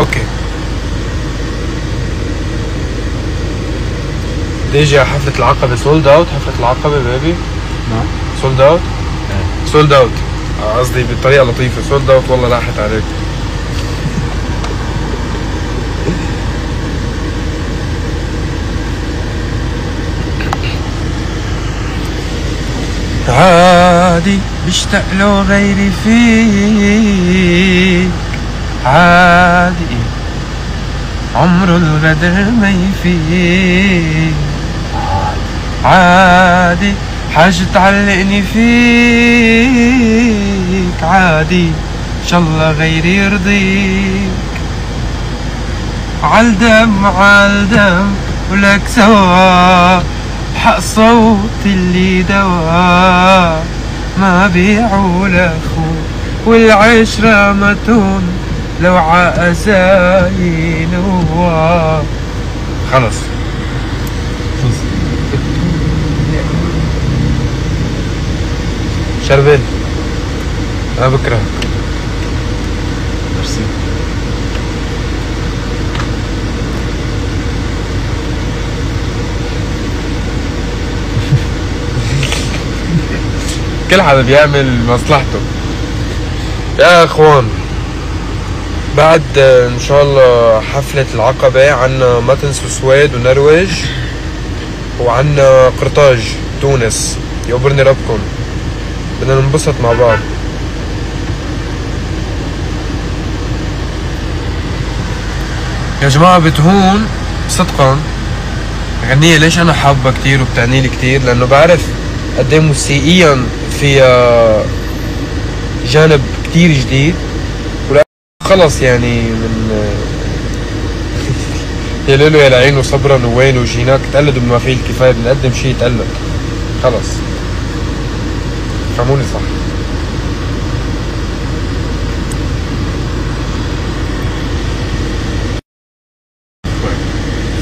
اوكي. ديجي على حفلة العقبة سولد اوت. حفلة العقبة بيبي نعم سولد اوت. سولد اوت قصدي بطريقة لطيفة. سولد اوت والله راحت عليك. عادي بشتاق له غيري فيك، عادي عمره الغدر ما يفيك، عادي حاجة تعلقني فيك، عادي إن شاء الله غيري يرضيك. عالدم عالدم ولك سوا، حق صوت اللي دوا، ما بيعوا لأخو والعشرة متون لو عأزاين هو. خلص شربل أنا بكرهك. ميرسي. كل حدا بيعمل مصلحته. يا اخوان بعد ان شاء الله حفلة العقبة عنا ما تنسوا سويد ونرويج، وعنا قرطاج تونس. يقبرني ربكم، بدنا ننبسط مع بعض. يا جماعة بتهون صدقا غنية ليش انا حابة كتير وبتعني لي كتير، لانه بعرف قد ايه موسيقيا فيها جانب كتير جديد. خلص يعني من يا ليلو يا العين وصبرا ووين وجيناك تقلدوا بما فيه الكفاية. بنقدم شي يتقلد خلص. فهموني صح.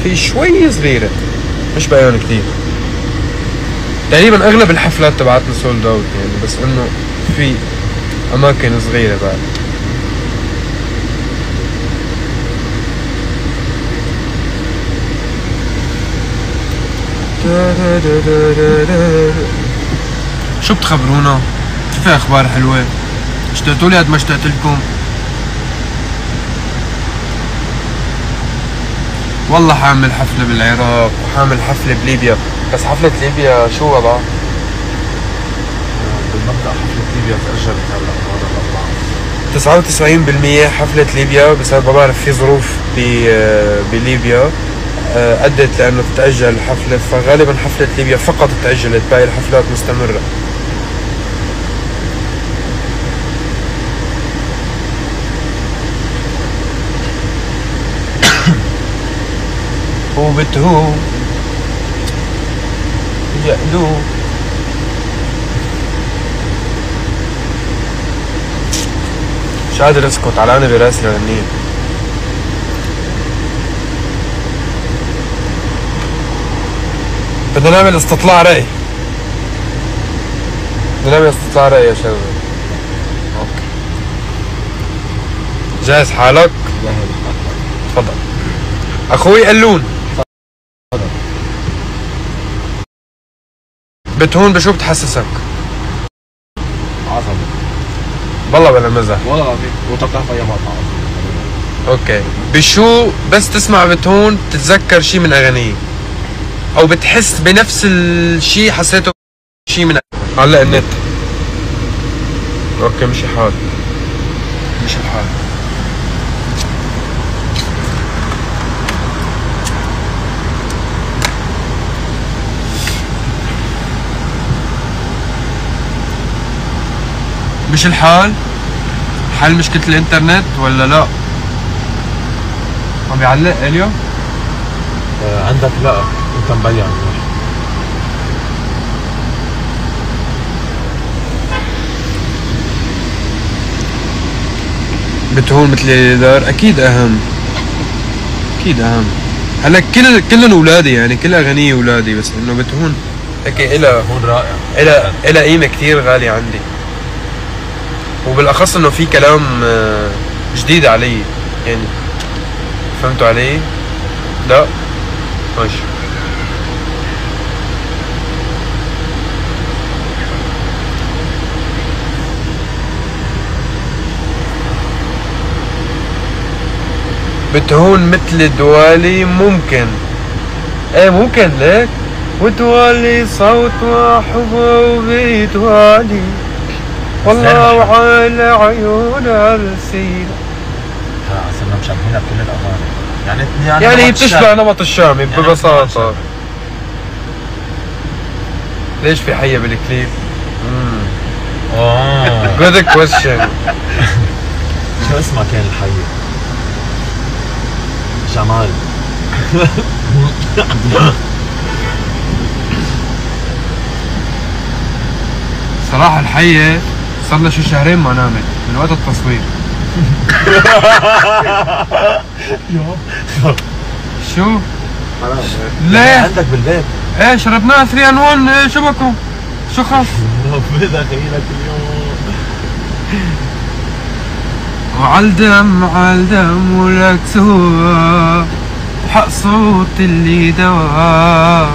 في شوي صغيرة مش بيان كتير. تقريبا اغلب الحفلات تبعتنا سولد اوت يعني، بس انه في اماكن صغيرة بعد. شو بتخبرونا؟ شو في اخبار حلوة؟ اشتقتولي قد ما اشتقت لكم؟ والله حاعمل حفلة بالعراق وحاعمل حفلة بليبيا، بس حفلة ليبيا شو وضعها؟ بالمبدأ حفلة ليبيا تأجلت هلا هذا الأربعاء. 99% حفلة ليبيا بسبب ما بعرف في ظروف بليبيا أدت لأنه تتأجل الحفلة، فغالبا حفلة ليبيا فقط تأجلت، باقي الحفلات مستمرة. وبتهون يقلو مش قادر اسكت، علقانة براسي الغنية. بدنا نعمل استطلاع رأي. بدنا نعمل استطلاع رأي يا شباب. اوكي جاهز حالك؟ تفضل اخوي قلون. بتهون بشو بتحسسك؟ عظمة والله بلا مزح. والله العظيم. وانت بتعرف اي مقطع. اوكي بشو بس تسمع بتهون بتتذكر شي من اغانيه، او بتحس بنفس الشي حسيته شي من علق النت؟ اوكي مشي حال. مشي الحال. مش الحال؟ حل مشكلة الانترنت ولا لا؟ عم بيعلق اليو؟ عندك لا انت مبين. بتهون مثل الإدار اكيد اهم. اكيد اهم. هلا كلهم اولادي يعني، كل اغانيه اولادي، بس انه بتهون هيك بتهون رائع. إلها قيمة كتير غالية عندي، وبالاخص انه في كلام جديد علي يعني. فهمتوا علي؟ لا؟ ماشي. بتهون مثل دوالي ممكن. ايه ممكن ليك. وتوالي صوت وحبه وبيتوالي والله وعلى عيون السيرة. صرنا مشبهينها بكل الاغاني، يعني بتشبه نمط الشامي ببساطة. ليش في حية بالكليب؟ good question. شو اسمها كان الحية؟ جمال. صراحة الحية صار لها شي شهرين ما نامت من وقت التصوير. شو؟ ليه؟ عندك بالبيت؟ ايه شربناها 3 ان 1. ايه شو بكم؟ شو خف؟ بدها خيلك اليوم. وعالدم عالدم ولك سوا حق صوت اللي دوا